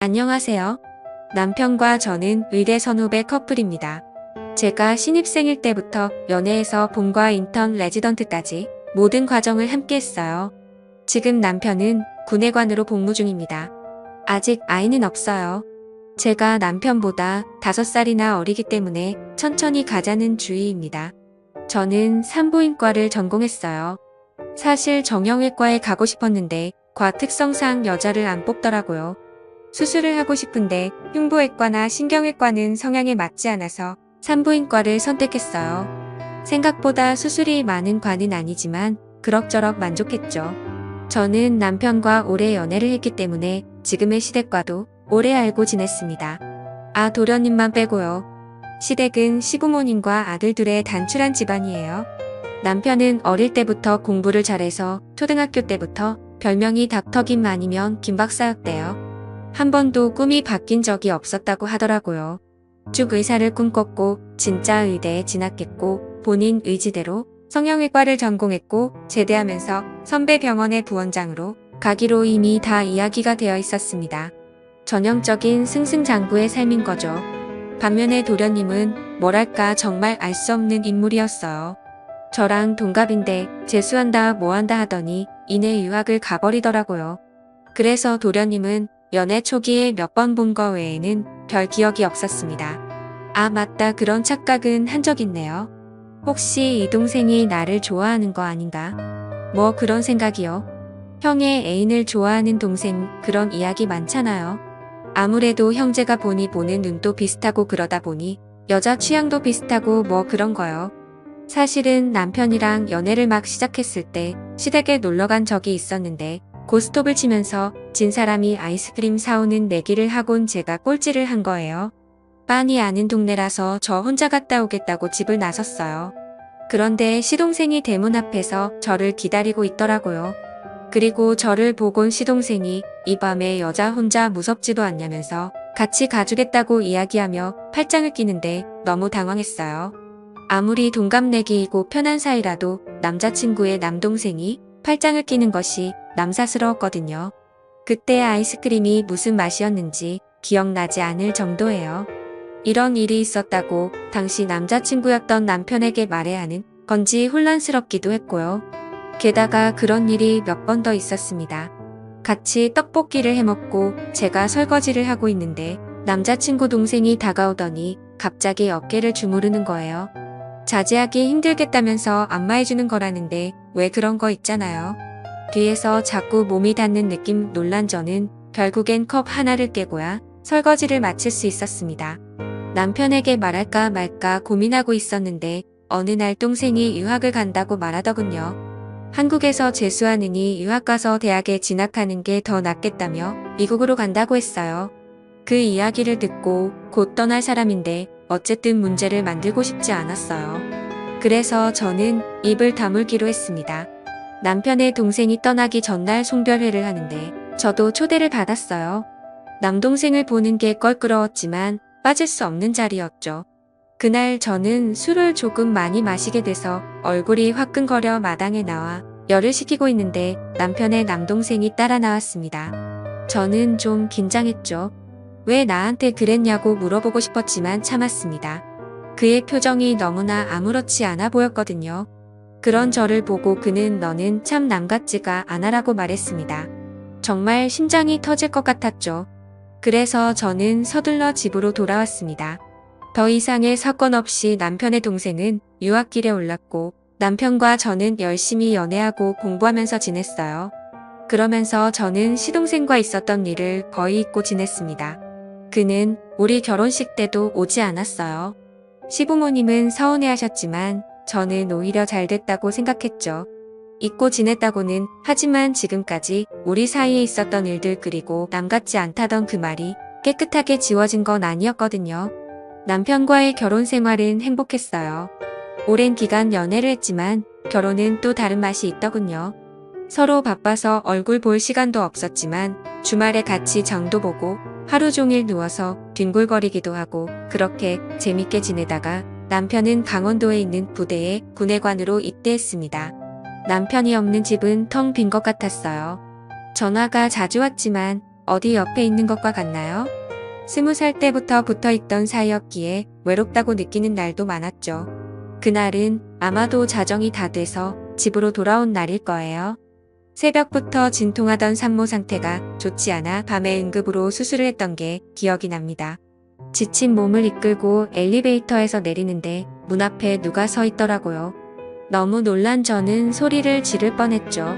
안녕하세요. 남편과 저는 의대 선후배 커플입니다. 제가 신입생일 때부터 연애에서 본과 인턴 레지던트까지 모든 과정을 함께 했어요. 지금 남편은 군의관으로 복무 중입니다. 아직 아이는 없어요. 제가 남편보다 5살이나 어리기 때문에 천천히 가자는 주의입니다. 저는 산부인과를 전공했어요. 사실 정형외과에 가고 싶었는데 과 특성상 여자를 안 뽑더라고요. 수술을 하고 싶은데 흉부외과나 신경외과는 성향에 맞지 않아서 산부인과를 선택했어요. 생각보다 수술이 많은 과는 아니지만 그럭저럭 만족했죠. 저는 남편과 오래 연애를 했기 때문에 지금의 시댁과도 오래 알고 지냈습니다. 아, 도련님만 빼고요. 시댁은 시부모님과 아들 둘의 단출한 집안이에요. 남편은 어릴 때부터 공부를 잘해서 초등학교 때부터 별명이 닥터김 아니면 김박사였대요. 한 번도 꿈이 바뀐 적이 없었다고 하더라고요. 쭉 의사를 꿈꿨고 진짜 의대에 진학했고 본인 의지대로 성형외과를 전공했고 제대하면서 선배 병원의 부원장으로 가기로 이미 다 이야기가 되어 있었습니다. 전형적인 승승장구의 삶인 거죠. 반면에 도련님은 뭐랄까 정말 알 수 없는 인물이었어요. 저랑 동갑인데 재수한다 뭐한다 하더니 이내 유학을 가버리더라고요. 그래서 도련님은 연애 초기에 몇 번 본 거 외에는 별 기억이 없었습니다. 아, 맞다. 그런 착각은 한 적 있네요. 혹시 이 동생이 나를 좋아하는 거 아닌가? 뭐 그런 생각이요. 형의 애인을 좋아하는 동생 그런 이야기 많잖아요. 아무래도 형제가 보니 보는 눈도 비슷하고 그러다 보니 여자 취향도 비슷하고 뭐 그런 거요. 사실은 남편이랑 연애를 막 시작했을 때 시댁에 놀러 간 적이 있었는데 고스톱을 치면서 진 사람이 아이스크림 사오는 내기를 하곤 제가 꼴찌를 한 거예요. 빤히 아는 동네라서 저 혼자 갔다 오겠다고 집을 나섰어요. 그런데 시동생이 대문 앞에서 저를 기다리고 있더라고요. 그리고 저를 보곤 시동생이 이 밤에 여자 혼자 무섭지도 않냐면서 같이 가주겠다고 이야기하며 팔짱을 끼는데 너무 당황했어요. 아무리 동갑내기이고 편한 사이라도 남자친구의 남동생이 팔짱을 끼는 것이 남사스러웠거든요. 그때 아이스크림이 무슨 맛이었는지 기억나지 않을 정도예요. 이런 일이 있었다고 당시 남자친구였던 남편에게 말해야 하는 건지 혼란스럽기도 했고요. 게다가 그런 일이 몇 번 더 있었습니다. 같이 떡볶이를 해먹고 제가 설거지를 하고 있는데 남자친구 동생이 다가오더니 갑자기 어깨를 주무르는 거예요. 자제하기 힘들겠다면서 안마해주는 거라는데 왜 그런 거 있잖아요. 뒤에서 자꾸 몸이 닿는 느낌 놀란 저는 결국엔 컵 하나를 깨고야 설거지를 마칠 수 있었습니다. 남편에게 말할까 말까 고민하고 있었는데 어느 날 동생이 유학을 간다고 말하더군요. 한국에서 재수하느니 유학 가서 대학에 진학하는 게 더 낫겠다며 미국으로 간다고 했어요. 그 이야기를 듣고 곧 떠날 사람인데 어쨌든 문제를 만들고 싶지 않았어요. 그래서 저는 입을 다물기로 했습니다. 남편의 동생이 떠나기 전날 송별회를 하는데 저도 초대를 받았어요. 남동생을 보는 게 껄끄러웠지만 빠질 수 없는 자리였죠. 그날 저는 술을 조금 많이 마시게 돼서 얼굴이 화끈거려 마당에 나와 열을 식히고 있는데 남편의 남동생이 따라 나왔습니다. 저는 좀 긴장했죠. 왜 나한테 그랬냐고 물어보고 싶었지만 참았습니다. 그의 표정이 너무나 아무렇지 않아 보였거든요. 그런 저를 보고 그는 너는 참 남 같지가 않아라고 말했습니다. 정말 심장이 터질 것 같았죠. 그래서 저는 서둘러 집으로 돌아왔습니다. 더 이상의 사건 없이 남편의 동생은 유학길에 올랐고 남편과 저는 열심히 연애하고 공부하면서 지냈어요. 그러면서 저는 시동생과 있었던 일을 거의 잊고 지냈습니다. 그는 우리 결혼식 때도 오지 않았어요. 시부모님은 서운해하셨지만 저는 오히려 잘 됐다고 생각했죠. 잊고 지냈다고는 하지만 지금까지 우리 사이에 있었던 일들 그리고 남 같지 않다던 그 말이 깨끗하게 지워진 건 아니었거든요. 남편과의 결혼 생활은 행복했어요. 오랜 기간 연애를 했지만 결혼은 또 다른 맛이 있더군요. 서로 바빠서 얼굴 볼 시간도 없었지만 주말에 같이 장도 보고 하루 종일 누워서 뒹굴거리기도 하고 그렇게 재밌게 지내다가 남편은 강원도에 있는 부대에 군의관으로 입대했습니다. 남편이 없는 집은 텅 빈 것 같았어요. 전화가 자주 왔지만 어디 옆에 있는 것과 같나요? 20살 때부터 붙어있던 사이였기에 외롭다고 느끼는 날도 많았죠. 그날은 아마도 자정이 다 돼서 집으로 돌아온 날일 거예요. 새벽부터 진통하던 산모 상태가 좋지 않아 밤에 응급으로 수술을 했던 게 기억이 납니다. 지친 몸을 이끌고 엘리베이터에서 내리는데 문 앞에 누가 서 있더라고요. 너무 놀란 저는 소리를 지를 뻔했죠.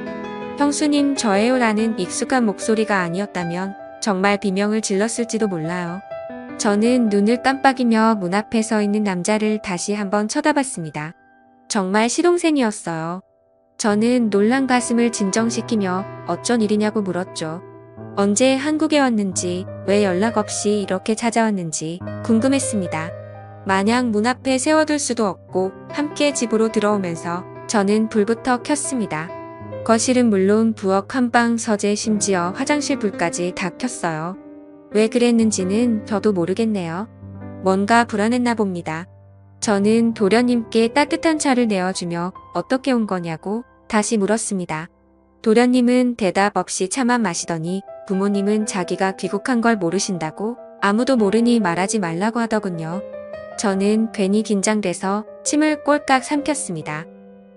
형수님 저예요라는 익숙한 목소리가 아니었다면 정말 비명을 질렀을지도 몰라요. 저는 눈을 깜빡이며 문 앞에 서 있는 남자를 다시 한번 쳐다봤습니다. 정말 시동생이었어요. 저는 놀란 가슴을 진정시키며 어쩐 일이냐고 물었죠. 언제 한국에 왔는지, 왜 연락 없이 이렇게 찾아왔는지 궁금했습니다. 마냥 문 앞에 세워둘 수도 없고 함께 집으로 들어오면서 저는 불부터 켰습니다. 거실은 물론 부엌, 한방, 서재, 심지어 화장실 불까지 다 켰어요. 왜 그랬는지는 저도 모르겠네요. 뭔가 불안했나 봅니다. 저는 도련님께 따뜻한 차를 내어주며 어떻게 온 거냐고 다시 물었습니다. 도련님은 대답 없이 차만 마시더니 부모님은 자기가 귀국한 걸 모르신다고 아무도 모르니 말하지 말라고 하더군요. 저는 괜히 긴장돼서 침을 꼴깍 삼켰습니다.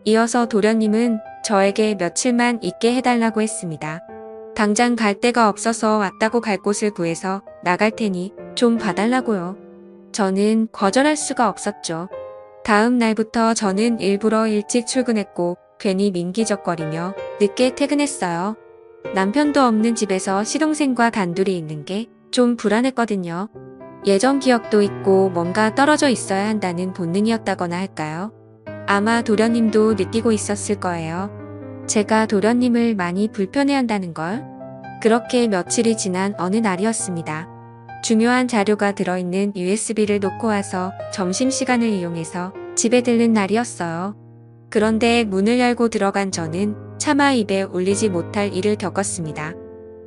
이어서 도련님은 저에게 며칠만 있게 해달라고 했습니다. 당장 갈 데가 없어서 왔다고 갈 곳을 구해서 나갈 테니 좀 봐달라고요. 저는 거절할 수가 없었죠. 다음 날부터 저는 일부러 일찍 출근했고 괜히 민기적거리며 늦게 퇴근했어요. 남편도 없는 집에서 시동생과 단둘이 있는 게 좀 불안했거든요. 예전 기억도 있고 뭔가 떨어져 있어야 한다는 본능이었다거나 할까요? 아마 도련님도 느끼고 있었을 거예요. 제가 도련님을 많이 불편해한다는 걸. 그렇게 며칠이 지난 어느 날이었습니다. 중요한 자료가 들어있는 USB를 놓고 와서 점심시간을 이용해서 집에 들른 날이었어요. 그런데 문을 열고 들어간 저는 차마 입에 올리지 못할 일을 겪었습니다.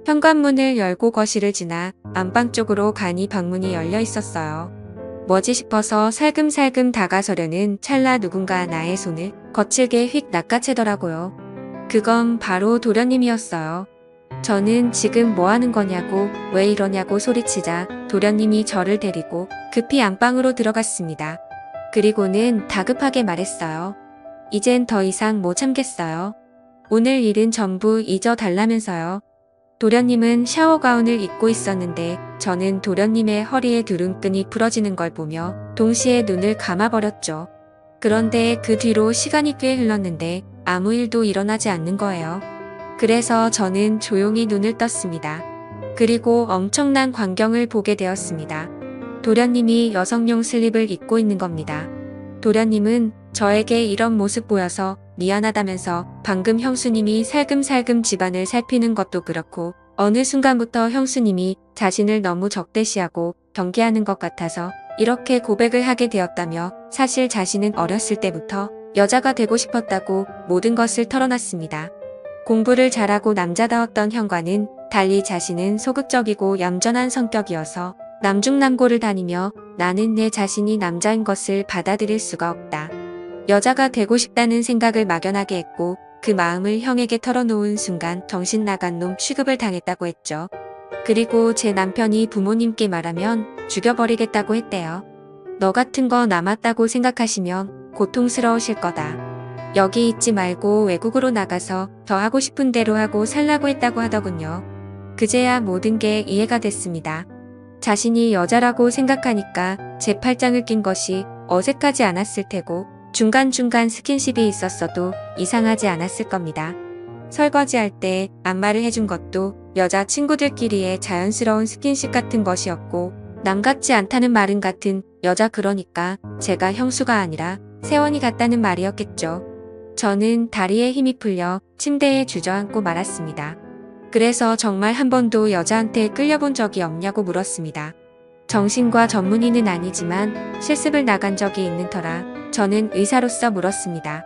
현관문을 열고 거실을 지나 안방 쪽으로 가니 방문이 열려 있었어요. 뭐지 싶어서 살금살금 다가서려는 찰나 누군가 나의 손을 거칠게 휙 낚아채더라고요. 그건 바로 도련님이었어요. 저는 지금 뭐 하는 거냐고 왜 이러냐고 소리치자 도련님이 저를 데리고 급히 안방으로 들어갔습니다. 그리고는 다급하게 말했어요. 이젠 더 이상 못 참겠어요. 오늘 일은 전부 잊어달라면서요. 도련님은 샤워 가운을 입고 있었는데 저는 도련님의 허리에 두른끈이 부러지는 걸 보며 동시에 눈을 감아버렸죠. 그런데 그 뒤로 시간이 꽤 흘렀는데 아무 일도 일어나지 않는 거예요. 그래서 저는 조용히 눈을 떴습니다. 그리고 엄청난 광경을 보게 되었습니다. 도련님이 여성용 슬립을 입고 있는 겁니다. 도련님은 저에게 이런 모습 보여서 미안하다면서 방금 형수님이 살금살금 집안을 살피는 것도 그렇고 어느 순간부터 형수님이 자신을 너무 적대시하고 경계하는 것 같아서 이렇게 고백을 하게 되었다며 사실 자신은 어렸을 때부터 여자가 되고 싶었다고 모든 것을 털어놨습니다. 공부를 잘하고 남자다웠던 형과는 달리 자신은 소극적이고 얌전한 성격이어서 남중남고를 다니며 나는 내 자신이 남자인 것을 받아들일 수가 없다. 여자가 되고 싶다는 생각을 막연하게 했고 그 마음을 형에게 털어놓은 순간 정신 나간 놈 취급을 당했다고 했죠. 그리고 제 남편이 부모님께 말하면 죽여버리겠다고 했대요. 너 같은 거 남았다고 생각하시면 고통스러우실 거다. 여기 있지 말고 외국으로 나가서 더 하고 싶은 대로 하고 살라고 했다고 하더군요. 그제야 모든 게 이해가 됐습니다. 자신이 여자라고 생각하니까 제 팔짱을 낀 것이 어색하지 않았을 테고 중간중간 스킨십이 있었어도 이상하지 않았을 겁니다. 설거지할 때 안마를 해준 것도 여자 친구들끼리의 자연스러운 스킨십 같은 것이었고 남 같지 않다는 말은 같은 여자 그러니까 제가 형수가 아니라 세원이 같다는 말이었겠죠. 저는 다리에 힘이 풀려 침대에 주저앉고 말았습니다. 그래서 정말 한 번도 여자한테 끌려본 적이 없냐고 물었습니다. 정신과 전문의는 아니지만 실습을 나간 적이 있는 터라 저는 의사로서 물었습니다.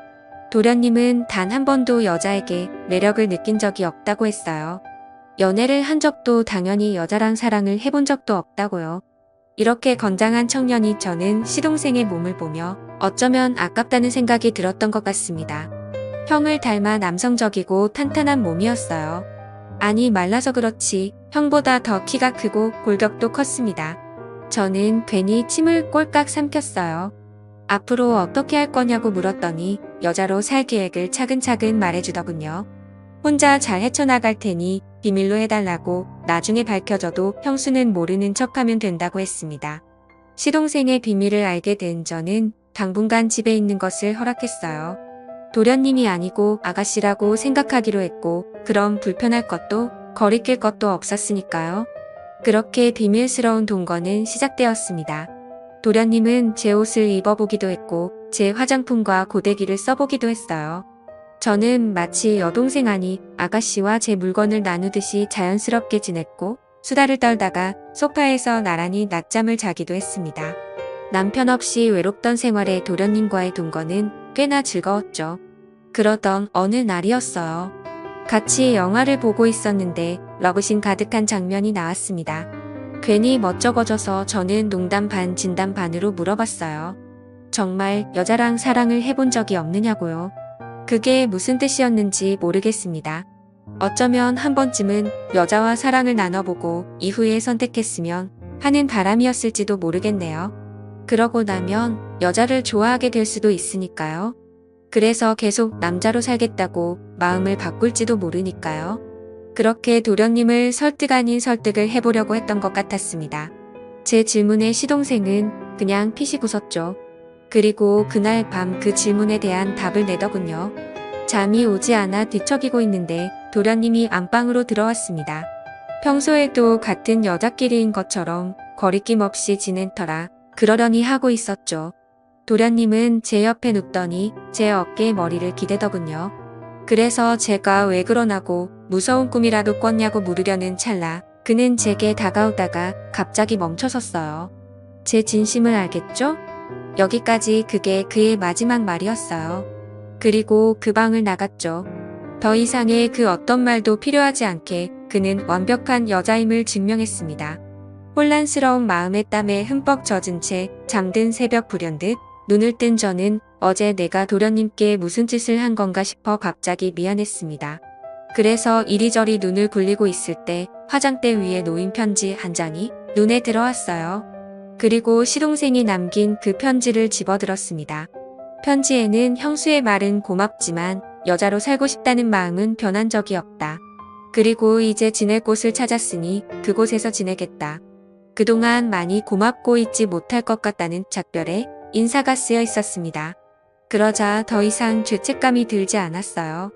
도련님은 단 한 번도 여자에게 매력을 느낀 적이 없다고 했어요. 연애를 한 적도 당연히 여자랑 사랑을 해본 적도 없다고요. 이렇게 건장한 청년이 저는 시동생의 몸을 보며 어쩌면 아깝다는 생각이 들었던 것 같습니다. 형을 닮아 남성적이고 탄탄한 몸이었어요. 아니 말라서 그렇지 형보다 더 키가 크고 골격도 컸습니다. 저는 괜히 침을 꼴깍 삼켰어요. 앞으로 어떻게 할 거냐고 물었더니 여자로 살 계획을 차근차근 말해주더군요. 혼자 잘 헤쳐나갈 테니 비밀로 해달라고 나중에 밝혀져도 형수는 모르는 척하면 된다고 했습니다. 시동생의 비밀을 알게 된 저는 당분간 집에 있는 것을 허락했어요. 도련님이 아니고 아가씨라고 생각하기로 했고 그럼 불편할 것도 거리낄 것도 없었으니까요. 그렇게 비밀스러운 동거는 시작되었습니다. 도련님은 제 옷을 입어보기도 했고 제 화장품과 고데기를 써보기도 했어요. 저는 마치 여동생 아니 아가씨와 제 물건을 나누듯이 자연스럽게 지냈고 수다를 떨다가 소파에서 나란히 낮잠을 자기도 했습니다. 남편 없이 외롭던 생활에 도련님과의 동거는 꽤나 즐거웠죠. 그러던 어느 날이었어요. 같이 영화를 보고 있었는데 러브신 가득한 장면이 나왔습니다. 괜히 멋쩍어져서 저는 농담 반 진담 반으로 물어봤어요. 정말 여자랑 사랑을 해본 적이 없느냐고요. 그게 무슨 뜻이었는지 모르겠습니다. 어쩌면 한 번쯤은 여자와 사랑을 나눠보고 이후에 선택했으면 하는 바람이었을지도 모르겠네요. 그러고 나면 여자를 좋아하게 될 수도 있으니까요. 그래서 계속 남자로 살겠다고 마음을 바꿀지도 모르니까요. 그렇게 도련님을 설득 아닌 설득을 해보려고 했던 것 같았습니다. 제 질문에 시동생은 그냥 피식 웃었죠. 그리고 그날 밤 그 질문에 대한 답을 내더군요. 잠이 오지 않아 뒤척이고 있는데 도련님이 안방으로 들어왔습니다. 평소에도 같은 여자끼리인 것처럼 거리낌 없이 지낸 터라 그러려니 하고 있었죠. 도련님은 제 옆에 눕더니 제 어깨에 머리를 기대더군요. 그래서 제가 왜 그러나고 무서운 꿈이라도 꿨냐고 물으려는 찰나 그는 제게 다가오다가 갑자기 멈춰섰어요. 제 진심을 알겠죠? 여기까지 그게 그의 마지막 말이었어요. 그리고 그 방을 나갔죠. 더 이상의 그 어떤 말도 필요하지 않게 그는 완벽한 여자임을 증명했습니다. 혼란스러운 마음의 땀에 흠뻑 젖은 채 잠든 새벽 불현듯 눈을 뜬 저는 어제 내가 도련님께 무슨 짓을 한 건가 싶어 갑자기 미안했습니다. 그래서 이리저리 눈을 굴리고 있을 때 화장대 위에 놓인 편지 한 장이 눈에 들어왔어요. 그리고 시동생이 남긴 그 편지를 집어들었습니다. 편지에는 형수의 말은 고맙지만 여자로 살고 싶다는 마음은 변한 적이 없다. 그리고 이제 지낼 곳을 찾았으니 그곳에서 지내겠다. 그동안 많이 고맙고 잊지 못할 것 같다는 작별에 인사가 쓰여 있었습니다. 그러자 더 이상 죄책감이 들지 않았어요.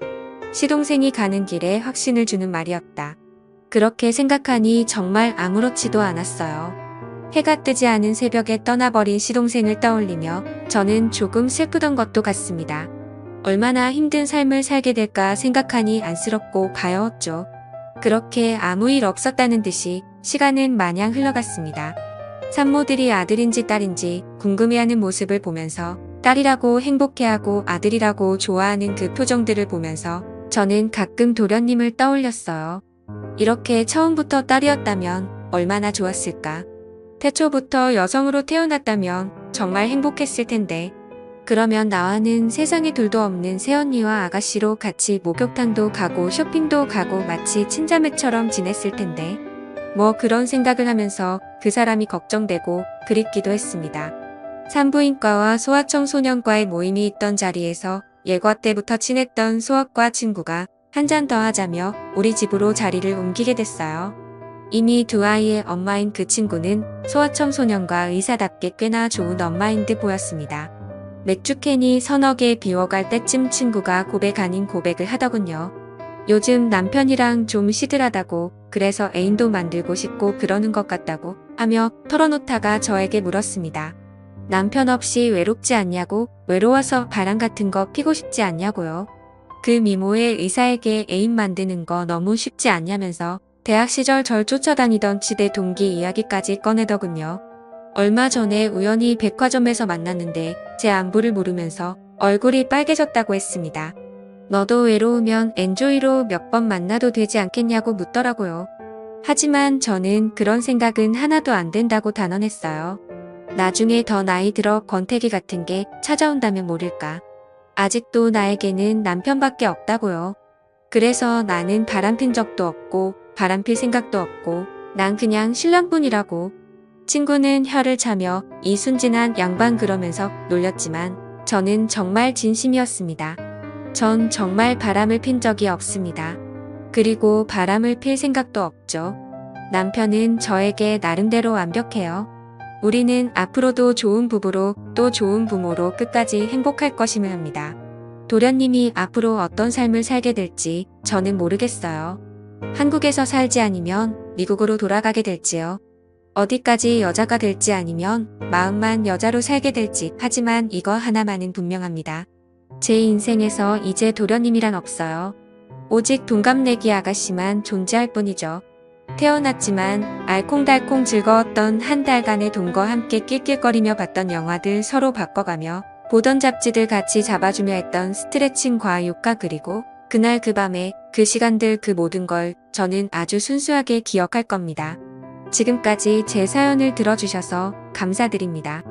시동생이 가는 길에 확신을 주는 말이었다. 그렇게 생각하니 정말 아무렇지도 않았어요. 해가 뜨지 않은 새벽에 떠나버린 시동생을 떠올리며 저는 조금 슬프던 것도 같습니다. 얼마나 힘든 삶을 살게 될까 생각하니 안쓰럽고 가여웠죠. 그렇게 아무 일 없었다는 듯이 시간은 마냥 흘러갔습니다. 산모들이 아들인지 딸인지 궁금해하는 모습을 보면서 딸이라고 행복해하고 아들이라고 좋아하는 그 표정들을 보면서 저는 가끔 도련님을 떠올렸어요. 이렇게 처음부터 딸이었다면 얼마나 좋았을까. 태초부터 여성으로 태어났다면 정말 행복했을 텐데. 그러면 나와는 세상에 둘도 없는 새언니와 아가씨로 같이 목욕탕도 가고 쇼핑도 가고 마치 친자매처럼 지냈을 텐데. 뭐 그런 생각을 하면서 그 사람이 걱정되고 그립기도 했습니다. 산부인과와 소아청소년과의 모임이 있던 자리에서 예과 때부터 친했던 소아과 친구가 한 잔 더 하자며 우리 집으로 자리를 옮기게 됐어요. 이미 두 아이의 엄마인 그 친구는 소아청소년과 의사답게 꽤나 좋은 엄마인 듯 보였습니다. 맥주캔이 서너 개 비워갈 때쯤 친구가 고백 아닌 고백을 하더군요. 요즘 남편이랑 좀 시들하다고 그래서 애인도 만들고 싶고 그러는 것 같다고 하며 털어놓다가 저에게 물었습니다. 남편 없이 외롭지 않냐고 외로워서 바람 같은 거 피고 싶지 않냐고요. 그 미모의 의사에게 애인 만드는 거 너무 쉽지 않냐면서 대학 시절 절 쫓아다니던 치대 동기 이야기까지 꺼내더군요. 얼마 전에 우연히 백화점에서 만났는데 제 안부를 물으면서 얼굴이 빨개졌다고 했습니다. 너도 외로우면 엔조이로 몇 번 만나도 되지 않겠냐고 묻더라고요. 하지만 저는 그런 생각은 하나도 안 된다고 단언했어요. 나중에 더 나이 들어 권태기 같은 게 찾아온다면 모를까. 아직도 나에게는 남편밖에 없다고요. 그래서 나는 바람핀 적도 없고 바람필 생각도 없고 난 그냥 신랑뿐이라고. 친구는 혀를 차며 이 순진한 양반 그러면서 놀렸지만 저는 정말 진심이었습니다. 전 정말 바람을 핀 적이 없습니다. 그리고 바람을 필 생각도 없죠. 남편은 저에게 나름대로 완벽해요. 우리는 앞으로도 좋은 부부로 또 좋은 부모로 끝까지 행복할 것임을 합니다. 도련님이 앞으로 어떤 삶을 살게 될지 저는 모르겠어요. 한국에서 살지 아니면 미국으로 돌아가게 될지요. 어디까지 여자가 될지 아니면 마음만 여자로 살게 될지 하지만 이거 하나만은 분명합니다. 제 인생에서 이제 도련님이란 없어요. 오직 동갑내기 아가씨만 존재할 뿐이죠. 태어났지만 알콩달콩 즐거웠던 한 달간의 돈과 함께 낄낄거리며 봤던 영화들 서로 바꿔가며 보던 잡지들 같이 잡아주며 했던 스트레칭과 요가 그리고 그날 그 밤에 그 시간들 그 모든 걸 저는 아주 순수하게 기억할 겁니다. 지금까지 제 사연을 들어주셔서 감사드립니다.